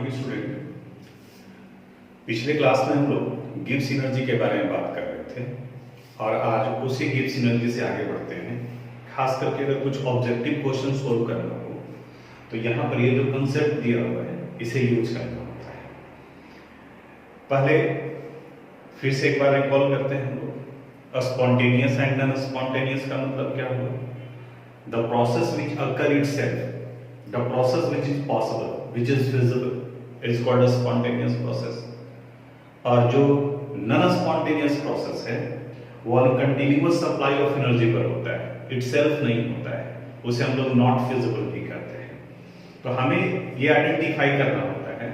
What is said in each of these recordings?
Morning student. पिछले class में हम लोग गिब्स एनर्जी के बारे में बात कर रहे थे और आज उसी गिब्स एनर्जी से आगे बढ़ते हैं। खास करके अगर कुछ ऑब्जेक्टिव क्वेश्चन सोल्व करना हो तो यहाँ पर ये जो कंसेप्ट दिया हुआ है इसे यूज करना होता है। पहले फिर से एक बार रिकॉल करते हैं हम लोग। स्पॉन्टेनियस एंड नॉन स्पॉन्टेनियस का मतलब क्या हुआ? The process which occur itself, the process which is possible, which is feasible, it is called a spontaneous process। और जो non spontaneous process है वो अनकंटिन्यूअस सप्लाई ऑफ एनर्जी पर होता है, itself नहीं होता है, उसे हम लोग नॉट फिजिबल भी कहते हैं। तो हमें ये आइडेंटिफाई करना होता है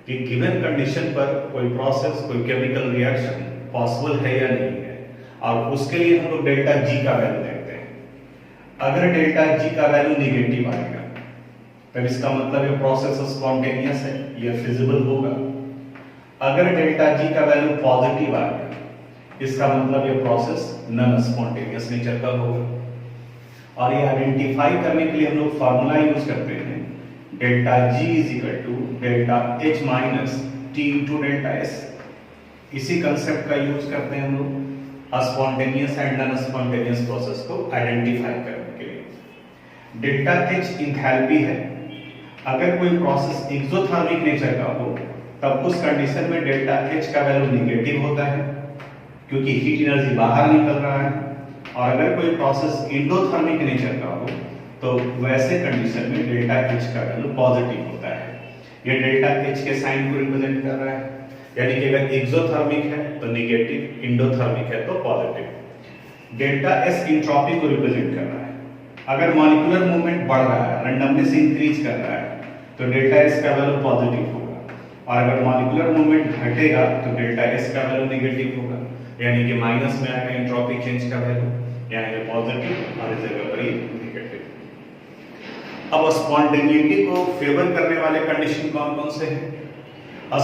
कि गिवन कंडीशन पर कोई प्रोसेस, कोई केमिकल रिएक्शन पॉसिबल है या नहीं है, और उसके लिए हम लोग डेल्टा जी का वैल्यू देखते हैं। अगर डेल्टा जी का वैल्यू निगेटिव आएगा तब इसका मतलब ये प्रोसेस स्पॉन्टेनियस है, ये फिजिबल होगा। अगर डेल्टा जी का वैल्यू पॉजिटिव आ गया इसका मतलब ये प्रोसेस नॉन स्पॉन्टेनियस नेचर का होगा। और ये आइडेंटिफाई करने के लिए हम लोग फार्मूला यूज करते हैं, delta G is equal to delta H minus T into delta S. इसी कंसेप्ट का यूज करते हैं हम लोग spontaneous and non spontaneous process को आइडेंटिफाई करने के लिए। डेल्टा एच इंथैल्पी है। अगर कोई प्रोसेस एक्सोथर्मिक नेचर का हो तब उस कंडीशन में डेल्टा एच का वैल्यू निगेटिव होता है क्योंकि हीट एनर्जी बाहर निकल रहा है। और अगर कोई प्रोसेस एंडोथर्मिक नेचर का हो तो वैसे कंडीशन में डेल्टा एच का वैल्यू पॉजिटिव होता है। ये डेल्टा एच के साइन को रिप्रेजेंट कर रहा है, यानी कि अगर एक्सोथर्मिक है तो निगेटिव, एंडोथर्मिक है तो पॉजिटिव। डेल्टा एस एंट्रोपी को रिप्रेजेंट कर रहा है। अगर मॉलिक्यूलर मूवमेंट बढ़ रहा है, रैंडमनेस इंक्रीज कर रहा है तो डेल्टा एस का वैल्यू पॉजिटिव होगा, और अगर मॉलिक्यूलर मूवमेंट घटेगा तो डेल्टा एस का वैल्यू नेगेटिव होगा, यानी कि माइनस में आएगा एंट्रोपी चेंज का वैल्यू, यानी कि पॉजिटिव और इस जगह पर ये नेगेटिव। अब स्पॉन्टेनिटी को फेवर करने वाले कंडीशन कौन कौन से हैं?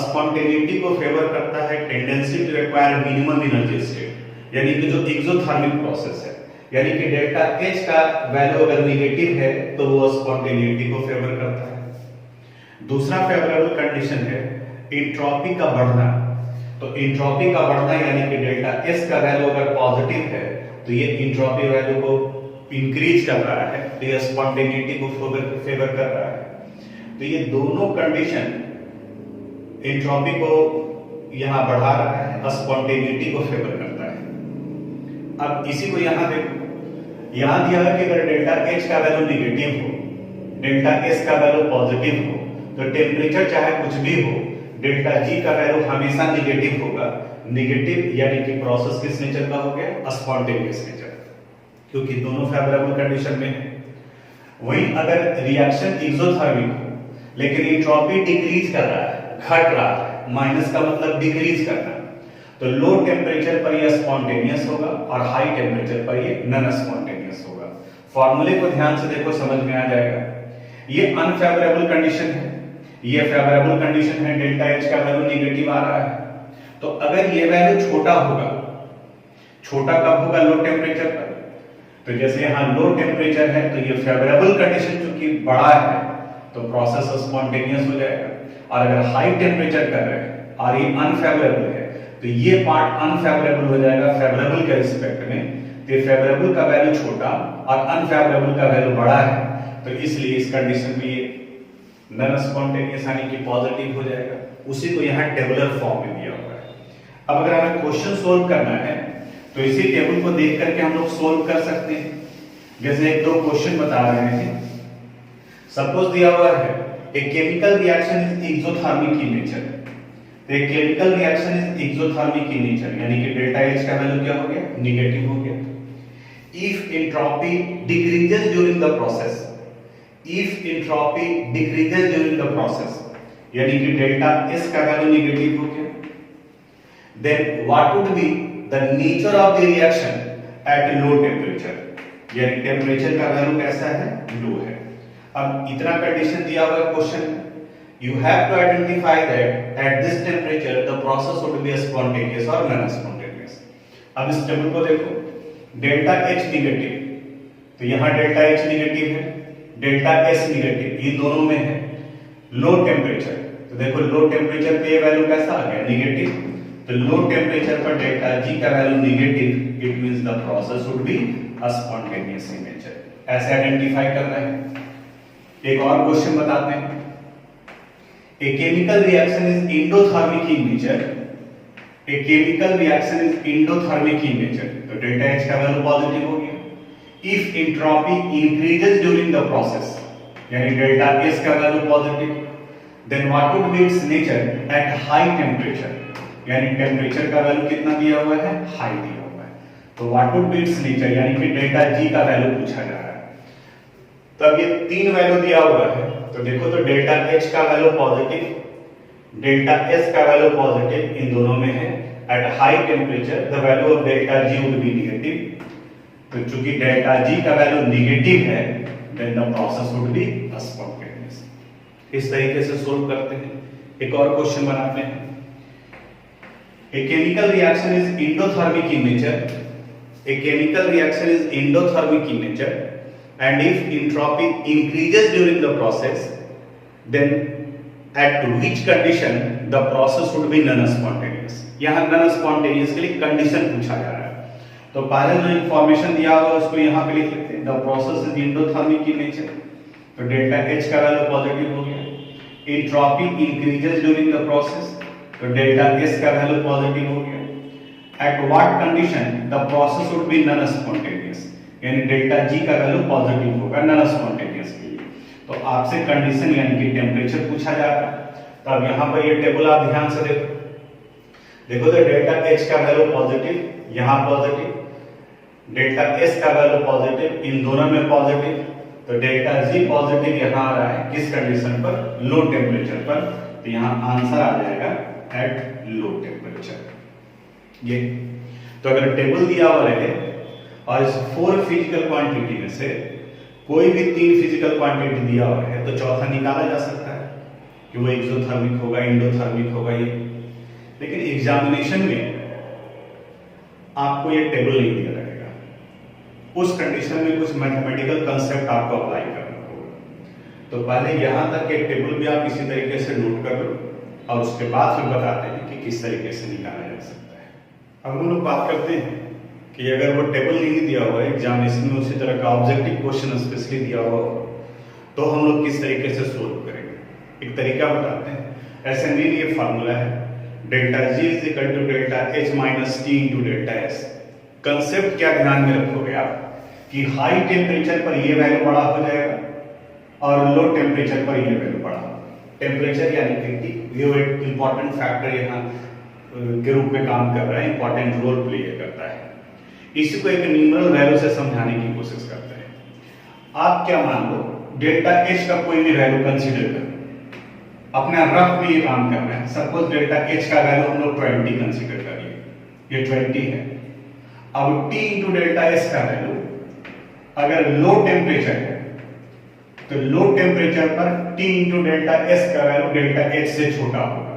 स्पॉन्टेनिटी को फेवर करता है tendency to require minimum energy state, यानी कि जो एक्सोथर्मिक प्रोसेस है, यानी कि डेल्टा एच का वैल्यू अगर नेगेटिव है तो वो स्पॉन्टेनिटी को फेवर करता है। दूसरा फेवरेबल कंडीशन है एंट्रोपी का बढ़ना। तो एंट्रोपी का बढ़ना यानी कि डेल्टा एस का वैल्यू अगर पॉजिटिव है तो ये एंट्रोपी वैल्यू को इंक्रीज कर रहा है, तो ये स्पॉन्टेनिटी को फेवर कर रहा है। तो ये दोनों कंडीशन एंट्रोपी को यहां बढ़ा रहा है, स्पॉन्टेनिटी को फेवर करता है। अब इसी को यहां देखो, यहां दिया है कि अगर डेल्टा एच का वैल्यू निगेटिव हो, डेल्टा एस का वैल्यू पॉजिटिव हो, तो टेम्परेचर चाहे कुछ भी हो, डेल्टा जी का वैल्यू हमेशा निगेटिव होगा। निगेटिव यानी कि प्रोसेस किस नेचर का हो गया? स्पॉन्टेनियस नेचर, क्योंकि दोनों फेवरेबल कंडीशन में है। वहीं अगर रिएक्शन एक्सोथर्मिक हो लेकिन एंट्रोपी डिक्रीज कर रहा है, घट रहा है, माइनस का मतलब डिक्रीज करना, तो लो टेम्परेचर पर यह स्पॉन्टेनियस होगा और हाई टेम्परेचर पर यह नॉन स्पॉन्टेनियस होगा। फॉर्मूले को ध्यान से देखो, समझ में आ जाएगा। ये अनफेवरेबल कंडीशन है, ये फेवरेबल कंडीशन है, डेल्टा एच का वैल्यू नेगेटिव आ रहा है। तो अगर ये वैल्यू छोटा होगा, छोटा कब होगा? लो टेम्परेचर पर। तो जैसे यहां लो टेम्परेचर है तो ये फेवरेबल कंडीशन चूंकि बड़ा है तो प्रोसेस स्पॉन्टेनियस हो जाएगा। और अगर हाई टेम्परेचर कर रहे हैं और ये अनफेवरेबल है तो ये पार्ट अनफेवरेबल हो जाएगा फेवरेबल के रिस्पेक्ट में। तो फेवरेबल का वैल्यू छोटा और अनफेवरेबल का वैल्यू बड़ा है, तो इसलिए इस कंडीशन में ये नॉन स्पॉन्टेनियस यानी कि पॉजिटिव हो जाएगा। उसी को यहाँ टेबुलर फॉर्म में दिया हुआ है। अब अगर हमें क्वेश्चन सोल्व करना है तो इसी टेबल को देख करके हम लोग सोल्व कर सकते हैं। जैसे एक दो क्वेश्चन बता रहे हैं, सपोज दिया हुआ है a chemical reaction is exothermic in nature. तो एक chemical reaction is exothermic in nature, यानी कि डेल्टा एच का वैल्यू क्या हो गया? नेगेटिव हो गया। If entropy decreases during the process, if entropy decreases during the process, यानी कि डेल्टा एस का वैल्यू नेगेटिव हो गया, then what would be the nature of the reaction at low temperature, यानी टेम्परेचर का वैल्यू कैसा है? लो है। अब इतना कंडीशन दिया हुआ है क्वेश्चन में, you have to identify that at this temperature the process would be spontaneous or non spontaneous। अब इस टेबल को देखो, डेल्टा एच निगेटिव, तो यहां डेल्टा एच निगेटिव है, डेल्टा एस निगेटिव, ये दोनों में है। लो टेम्परेचर, तो देखो लो टेम्परेचर पे ये वैल्यू कैसा आ गया, नेगेटिव। तो लो टेम्परेचर पर डेल्टा जी का value negative, it means the process would be spontaneous in nature. ऐसे आइडेंटिफाई कर रहे हैं। एक और क्वेश्चन बताते हैं। A chemical reaction is endothermic in nature. A chemical reaction is endothermic in nature. तो डेल्टा H का वैल्यू पॉजिटिव हो गया। If entropy increases during the process, यानी डेल्टा S का value positive, then what would be its nature at high temperature? यानी temperature का value कितना दिया हुआ है, हाई दिया हुआ है। तो what would be its nature, यानी कि डेल्टा G का वैल्यू पूछा जा रहा है। तो अब ये तीन वैल्यू दिया हुआ है, तो देखो तो डेल्टा H का वैल्यू पॉजिटिव, डेल्टा S का वैल्यू पॉजिटिव, इन दोनों में है। At high temperature the value of delta G would be negative. तो चूंकि डेल्टा G का वैल्यू नेगेटिव है, then the process would be spontaneous. इस तरीके से सोल्व करते हैं। एक और क्वेश्चन बनाते हैं। ए chemical reaction is endothermic in nature. A chemical reaction is endothermic in nature and if entropy increases during the process, then at which condition the process would be non-spontaneous। यहाँ non-spontaneous के लिए condition पूछा जा रहा है। तो पहले जो इंफॉर्मेशन दिया हुआ है उसको यहाँ पे लिख लेते हैं। The process is endothermic in nature। तो डेल्टा H का वैल्यू पॉजिटिव हो गया। Entropy increases during the process। तो डेल्टा S का वैल्यू पॉजिटिव हो गया। At what condition the process would be non-spontaneous, यानी डेल्टा G का वैल्यू पॉजिटिव होगा नॉन स्पॉन्टेनियस के लिए। तो आपसे कंडीशन यानी कि टेम्परेचर पूछा जा रहा है। तो अब यहाँ पर ये टेबल आप ध्यान से देखो तो डेल्टा H का वैल्यू पॉजिटिव, यहाँ पॉजिटिव, डेल्टा S का वैल्यू पॉजिटिव, इन दोनों में पॉजिटिव। तो डेल्टा G पॉजिटिव यहाँ आ रहा है किस कंडीशन पर, लो टेम्परेचर पर। तो यहाँ आंसर आ जाएगा एट लो टेम्परेचर। ये तो अगर टेबल दिया हुआ रहे और इस 4 फिजिकल क्वांटिटी में से कोई भी 3 फिजिकल क्वांटिटी दिया हुआ है, तो चौथा निकाला जा सकता है कि वो एक्सोथर्मिक होगा, एंडोथर्मिक होगा ये। लेकिन एग्जामिनेशन में आपको ये टेबल नहीं दिया रहेगा। उस कंडीशन में कुछ मैथमेटिकल कंसेप्ट आपको अप्लाई करना होगा। तो पहले यहां तक के टेबल भी आप इसी तरीके से नोट कर लो और उसके बाद फिर बताते हैं कि किस तरीके से निकाला जा सकता है। अब हम लोग बात करते हैं कि अगर वो टेबल नहीं दिया हुआ है एग्जामिनेशन में, उसी तरह का ऑब्जेक्टिव क्वेश्चन स्पेशली दिया हुआ हो, तो हम लोग किस तरीके से सोल्व करेंगे। एक तरीका बताते हैं। एसएनडी ये फार्मूला है, delta G is equal to delta H minus T into delta S। Concept क्या ध्यान में रखोगे आप कि हाई टेम्परेचर पर ये वैल्यू बड़ा हो जाएगा और लो टेम्परेचर पर ये वैल्यू बड़ा। टेम्परेचर यानी कि ये एक इंपॉर्टेंट फैक्टर यहाँ के रूप में काम कर रहा है, इंपॉर्टेंट रोल प्ले करता है। इसी को एक न्यूमरल वैल्यू से समझाने की कोशिश करते हैं। आप क्या मान लो, डेल्टा H का कोई भी वैल्यू कंसीडर करो, अपने रफ में ये काम करना है। सपोज डेल्टा H का वैल्यू हम लोग 20 कंसीडर करिए, ये 20 है। अब T इंटू डेल्टा S का वैल्यू अगर लो टेम्परेचर है, तो लो टेम्परेचर पर T इंटू डेल्टा S का वैल्यू डेल्टा H से छोटा होगा।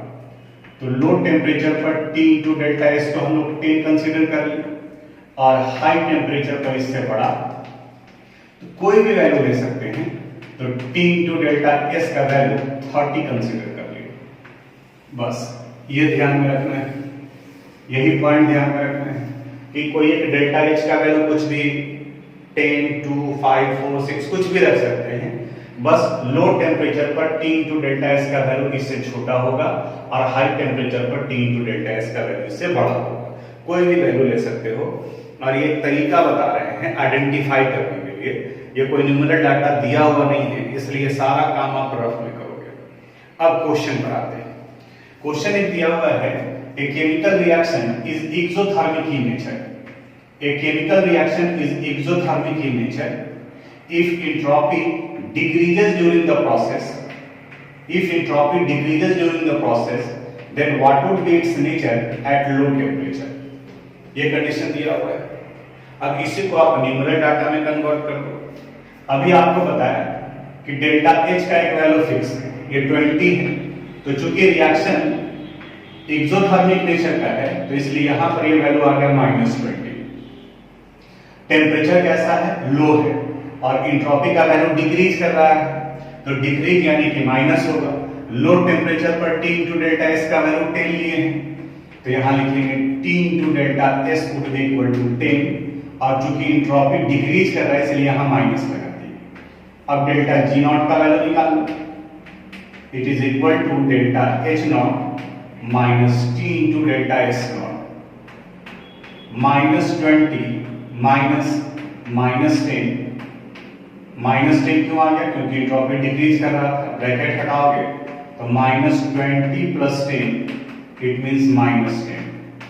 तो लो टेम्परेचर पर T इंटू डेल्टा S को हम लोग 10 कंसीडर कर लिए और हाई टेम्परेचर पर इससे बड़ा तो कोई भी वैल्यू ले सकते हैं। तो T इंटू डेल्टा S का वैल्यू 30 कंसीडर कर लिए। बस ये ध्यान में रखना है, यही पॉइंट ध्यान में रखना है कि कोई एक डेल्टा H का वैल्यू कुछ भी 10, 2, 5, 4, 6 कुछ भी रख सकते हैं। बस लो टेम्परेचर पर T इंटू डेल्टा S का वैल्यू इससे छोटा होगा और हाई टेम्परेचर पर T इंटू डेल्टा S का वैल्यू इससे बड़ा होगा। कोई भी वैल्यू ले सकते हो और ये तरीका बता रहे हैं आइडेंटिफाई करने के लिए। ये कोई न्यूमेरिकल डाटा दिया हुआ नहीं है, इसलिए सारा काम आप रफ में करोगे। अब क्वेश्चन पर आते हैं। क्वेश्चन एक दिया हुआ है, a chemical reaction is exothermic in nature. A chemical reaction is exothermic in nature if entropy decreases during the process. If entropy decreases during the process, then what would be its nature at low temperature. ये condition दिया हुआ है। अब इसी को आप numerical data में convert कर दो। अभी आपको बताया कि डेल्टा H का एक वैल्यू फिक्स है, ये 20 है। तो चूंकि रिएक्शन एक्सोथर्मिक नेचर का है, तो इसलिए यहां पर ये वैल्यू आ गया -20। टेम्परेचर कैसा है, लो है और एंट्रोपी का वैल्यू डिक्रीज कर रहा है। तो डिक्रीज यानी कि माइनस होगा। लो टेम्परेचर पर T इंटू डेल्टा एस का वैल्यू 10 लिए हैं, तो यहां लिखेंगे T into delta S would be equal to 10, और चूंकि इंट्रोपी डिक्रीज कर रहा है इसलिए यहां माइनस लगा दिए। अब डेल्टा जी नॉट का वैल्यू निकाल लो, it is equal to delta H naught minus T into delta S naught, -20 -10 क्यों आ गया? क्योंकि इंट्रोपी डिक्रीज कर रहा था। ब्रैकेट हटाओगे तो -20 प्लस 10 इट मींस -10।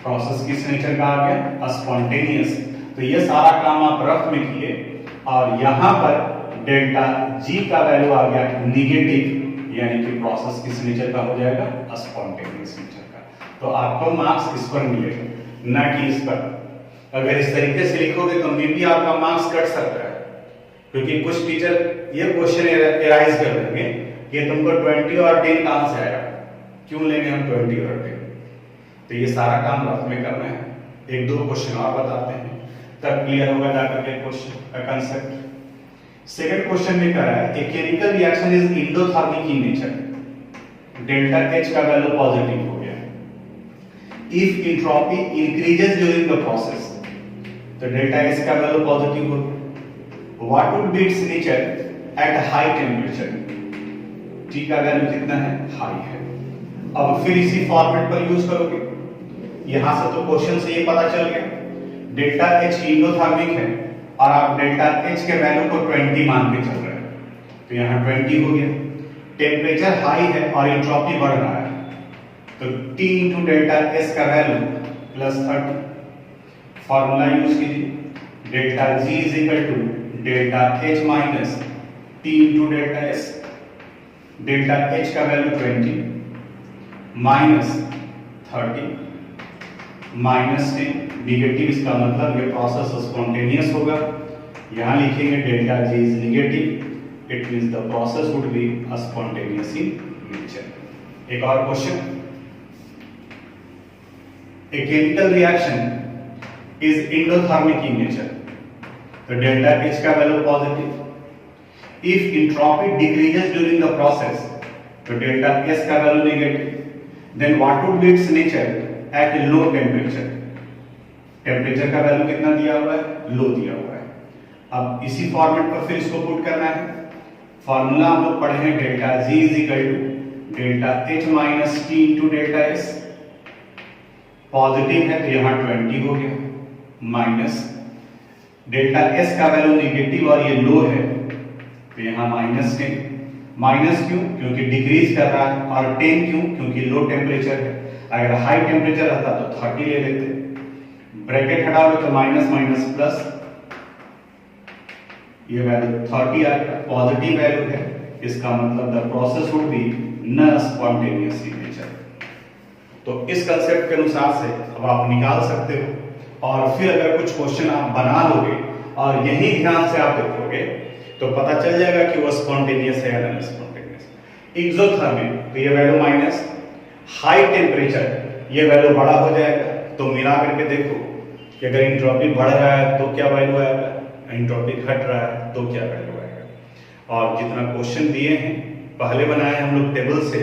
प्रोसेस किस नेचर का आ गया? स्पॉन्टेनियस। तो ये सारा काम आप रफ में किए, और यहां पर डेल्टा जी का वैल्यू आ गया निगेटिव, यानी कि प्रोसेस किस नेचर का हो जाएगा? स्पॉन्टेनियस नेचर का। तो आपको मार्क्स इस पर मिलेगा, ना कि इस पर। अगर इस तरीके से लिखोगे तो मे भी आपका मार्क्स कट सकता है, क्योंकि कुछ टीचर ये क्वेश्चन एराइज कर देंगे कि तुमको 20 और 10 कहां से आया, क्यों लेंगे हम 20 और 10? तो ये सारा काम रफ में करना है। एक दो क्वेश्चन और बताते हैं, तब क्लियर होगा जाकर के क्वेश्चन का कांसेप्ट। सेकंड क्वेश्चन में कह रहा है a chemical reaction is endothermic in nature, delta H का वैल्यू पॉजिटिव हो गया। If entropy increases during the process, तो डेल्टा एच का वैल्यू पॉजिटिव हो गया। What would be its nature eight high temperature? T का वैल्यू कितना है? हाई है। अब फिर इसी फॉर्मेट पर यूज करोगे, यहां से तो क्वेश्चन से ये पता चल गया डेल्टा एच एंडोथर्मिक है, और आप डेल्टा एच के वैल्यू को 20 मान के चल रहे हैं, तो यहां 20 हो गया। टेम्परेचर हाई है और एंट्रोपी बढ़ रहा है, तो T इंटू डेल्टा एस का वैल्यू +30। फॉर्मूला यूज कीजिए, delta G is equal to delta H minus T into delta S. Delta H का वैल्यू 20 -30 -10 निगेटिव, इसका मतलब ये प्रोसेस स्पॉन्टेनियस होगा। यहां लिखेंगे delta G is negative, it means the process would be spontaneous in nature. एक और question, a chemical reaction is endothermic in nature, तो डेल्टा एच का value positive. If entropy decreases during the process, तो delta S का value negative. Then what would be its nature at low temperature? Temperature का value कितना दिया हुआ है? लो दिया हुआ है। अब इसी फॉर्मेट पर फिर इसको पुट करना है। फॉर्मूला हम लोग पढ़े हैं, delta G is equal to delta H minus T into delta S. Positive है तो यहां 20 हो गया, माइनस डेल्टा एस का वैल्यू नेगेटिव और ये लो है, तो यहां -10। माइनस क्यों? क्योंकि डिक्रीज कर रहा है, और 10 क्यों? क्योंकि लो टेम्परेचर है। अगर हाई टेम्परेचर रहता तो 30 ले लेते। ब्रैकेट हटाओगे तो माइनस माइनस प्लस, ये वैल्यू 30 आएगा, पॉजिटिव वैल्यू है, इसका मतलब द प्रोसेस वुड बी न स्पॉन्टेनियस इन नेचर। तो इस कंसेप्ट के अनुसार से अब आप निकाल सकते हो, और फिर अगर कुछ क्वेश्चन आप बना लोगे और यही ध्यान से आप देखोगे तो पता चल जाएगा कि वो स्पॉन्टेनियस है या नॉन स्पॉन्टेनियस। एक्सोथर्मिक तो ये वैल्यू माइनस, हाई टेम्परेचर ये वैल्यू बड़ा हो जाएगा। तो मिला करके देखो कि अगर एंट्रोपी बढ़ रहा है तो क्या वैल्यू आएगा, एंट्रोपी घट रहा है तो क्या वैल्यू आएगा। और जितना क्वेश्चन दिए हैं पहले बनाए हम लोग टेबल से,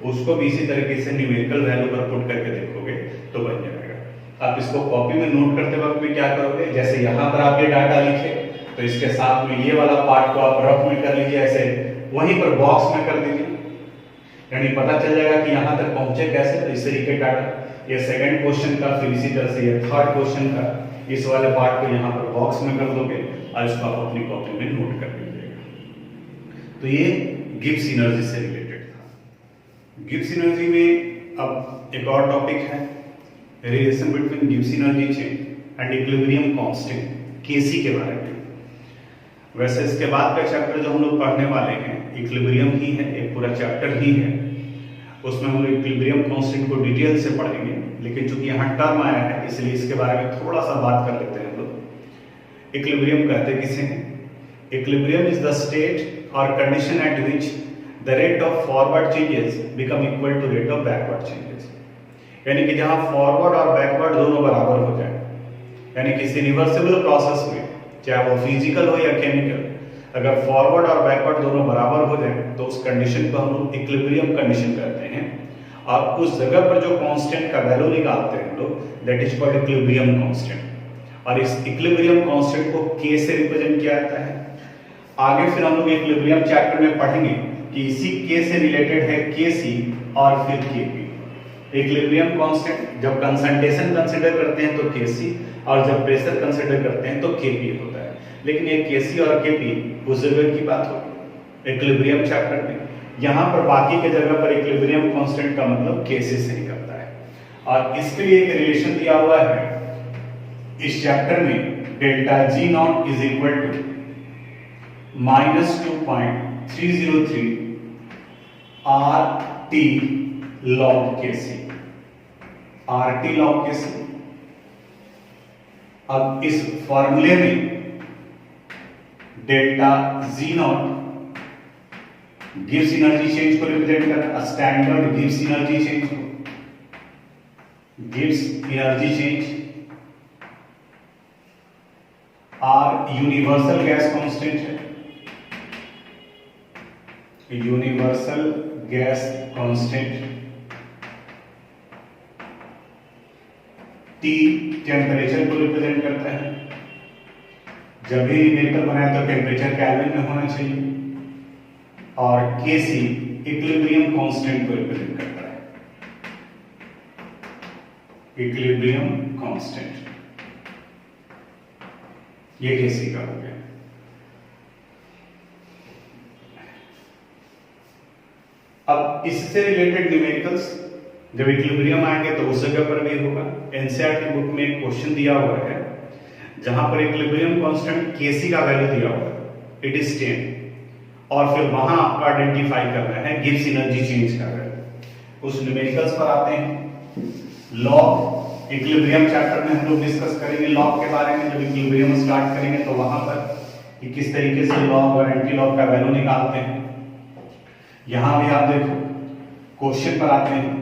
उसको भी इसी तरीके से न्यूमेरिकल वैल्यू पर पुट करके देखोगे तो बन जाएगा। आप इसको कॉपी में नोट करते वक्त भी क्या करोगे, जैसे यहाँ पर आप ये डाटा लिखे तो इसके साथ में ये वाला पार्ट को आप रफ में कर लीजिए, ऐसे वहीं पर बॉक्स में कर दीजिए, यानी पता चल जाएगा कि यहाँ तक पहुंचे कैसे। तो इस तरीके डाटा, ये सेकंड क्वेश्चन का, फिर इसी तरह से ये थर्ड क्वेश्चन का, इस वाले पार्ट को यहाँ पर बॉक्स में कर दोगे और इसको आप अपनी कॉपी में नोट कर लीजिएगा। तो ये गिब्स एनर्जी से रिलेटेड था। गिब्स एनर्जी में अब एक और टॉपिक है, relation between Gibbs energy change and equilibrium constant, KC के बारे में। वैसे इसके बाद का चैप्टर जो हम लोग पढ़ने वाले हैं इक्विलिब्रियम ही है, एक पूरा चैप्टर ही है, उसमें हम लोग इक्विलिब्रियम कांस्टेंट को डिटेल से पढ़ेंगे। लेकिन चूंकि यहाँ टर्म आया है इसलिए इसके बारे में थोड़ा सा बात कर लेते हैं हम लोग। इक्विलिब्रियम कहते किसे हैं? इक्विलिब्रियम इज द स्टेट और condition at which the rate of forward changes become equal to rate of backward changes, यानी कि जहां फॉरवर्ड और बैकवर्ड दोनों बराबर हो जाए, यानी किसी रिवर्सिबल प्रोसेस में, चाहे वो फिजिकल हो या केमिकल, अगर फॉरवर्ड और बैकवर्ड दोनों बराबर हो जाए तो उस कंडीशन को हम लोग इक्विलिब्रियम कंडीशन कहते हैं। और उस जगह पर जो कांस्टेंट का वैल्यू निकालते हैं हम लोग, that is called equilibrium constant. और इस इक्विलिब्रियम कांस्टेंट को k से रिप्रेजेंट किया जाता है। आगे फिर हम लोग इक्विलिब्रियम चैप्टर में पढ़ेंगे कि इसी k से रिलेटेड है kc और फिर kp। इक्विलिब्रियम कांस्टेंट जब कंसंट्रेशन कंसीडर करते हैं तो kc, और जब प्रेशर कंसीडर करते हैं तो kp होता है। लेकिन ये kc और kp उस जगह की बात होगी इक्विलिब्रियम चैप्टर में। यहाँ पर बाकी के जगह पर इक्विलिब्रियम कांस्टेंट का मतलब kc से निकलता है। और इसके लिए एक रिलेशन दिया हुआ है इस चैप्टर में, delta G not is equal to -2.303 RT log kc। RT log kc। अब इस फॉर्मूले में डेल्टा जी नॉट गिव्स एनर्जी चेंज को रिप्रेजेंट करता है, स्टैंडर्ड गिव्स एनर्जी चेंज को, गिव्स energy change. R universal gas constant है, universal gas constant. T temperature को रिप्रेजेंट करता है, जब भी न्यूमेरिकल बनाए तो टेम्परेचर केल्विन में होना चाहिए। और Kc इक्विलिब्रियम कांस्टेंट को रिप्रेजेंट करता है, इक्विलिब्रियम कांस्टेंट। ये Kc का हो गया। अब इससे रिलेटेड न्यूमेरिकल्स जब इक्विलिब्रियम आएंगे तो उस जगह पर भी होगा। एनसीईआरटी बुक में एक क्वेश्चन दिया हुआ है जहां पर इक्विलिब्रियम कांस्टेंट Kc का वैल्यू दिया हुआ है, इट इज 10, और फिर वहां आपको आइडेंटिफाई करना है गिव्स एनर्जी चेंज का वैल्यू। उस न्यूमेरिकल्स पर आते हैं। लॉग इक्विलिब्रियम चैप्टर में हम लोग डिस्कस करेंगे लॉग के बारे में। जब इक्विलिब्रियम स्टार्ट करेंगे तो वहां पर कि किस तरीके से लॉग और एंटी लॉग का वैल्यू निकालते हैं। यहां भी आप देखो क्वेश्चन पर आते हैं,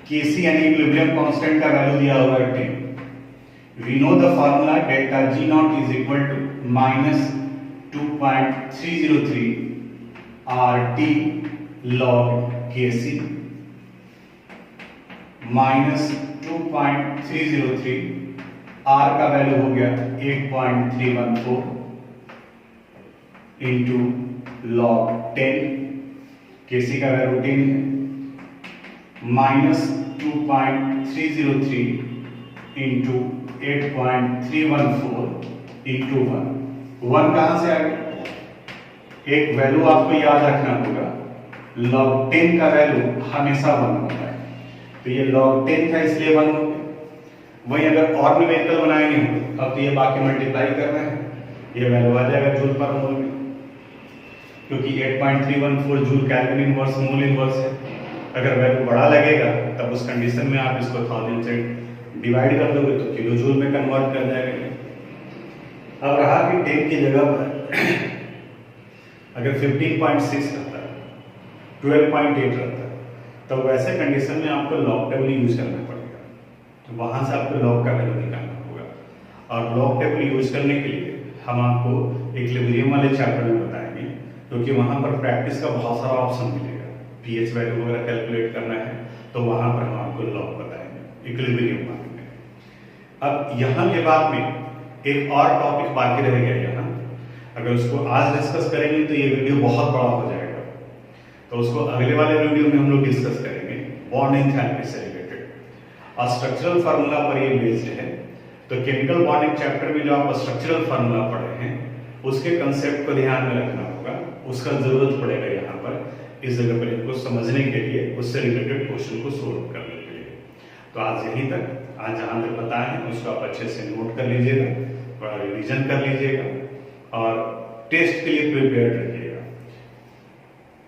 Kc यानी इक्विलिब्रियम कांस्टेंट का वैल्यू दिया हुआ है 10। We know the formula delta G not is equal to -2.303 RT log Kc, -2.303 R का वैल्यू हो गया 8.314 इंटू log 10, Kc का वैल्यू 10 है, -2.303 इंटू 8.314 इंटू 1 कहां से आ गया? एक वैल्यू आपको याद रखना होगा, log 10 का वैल्यू हमेशा 1 होता है, तो ये log 10 था इसलिए 1 हो गया। वहीं अगर और न्यूमेरिकल बनाएंगे अब तो ये बाकी मल्टीप्लाई करना है, ये वैल्यू आ जाएगा जूल पर मोल में, क्योंकि 8.314 joule kelvin inverse mole inverse है। अगर वैल्यू बड़ा लगेगा तब उस कंडीशन में आप इसको 1000 से डिवाइड कर दोगे तो किलो जूल में कन्वर्ट कर जाएगा। अब रहा कि 10 की जगह पर अगर 15.6 रहता है, 12.8 रहता है, तो वैसे कंडीशन में आपको लॉग टेबल यूज करना पड़ेगा, तो वहां से आपको लॉग का वैल्यू निकालना होगा। और लॉग टेबल यूज करने के लिए हम आपको इक्विलिब्रियम वाले चैप्टर में बताएंगे, क्योंकि वहां पर प्रैक्टिस का बहुत सारा ऑप्शन मिलेगा। पीएच वैल्यू वगैरह कैलकुलेट करना है तो वहां पर हम आपको लॉग बताएंगे इक्विलिब्रियम वाले में। अब यहाँ के बाद में एक और टॉपिक बाकी रह गया यहाँ, अगर उसको आज डिस्कस करेंगे तो ये वीडियो बहुत बड़ा हो जाएगा, तो उसको अगले वाले वीडियो में हम लोग डिस्कस करेंगे बॉन्ड एंथैल्पी से रिलेटेड। और स्ट्रक्चरल फार्मूला पर ये बेस्ड है, तो केमिकल बॉन्डिंग चैप्टर में जो आप स्ट्रक्चरल फार्मूला पढ़े हैं उसके कंसेप्ट को ध्यान में रखना होगा, उसका जरूरत पड़ेगा यहाँ पर इस जगह पर इनको समझने के लिए, उससे रिलेटेड क्वेश्चन को सोल्व करने के लिए। तो आज यहीं तक, आज जहां तक बताए हैं उसको आप अच्छे से नोट कर लीजिएगा, थोड़ा रिवीजन कर लीजिएगा और टेस्ट के लिए प्रिपेयर रखिएगा।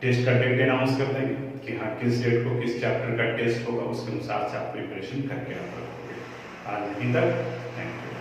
टेस्ट का डेट अनाउंस कर देंगे कि हाँ किस डेट को किस चैप्टर का टेस्ट होगा, उसके अनुसार से आप प्रिपरेशन करके आप रखोगे। आज यहीं तक, थैंक यू।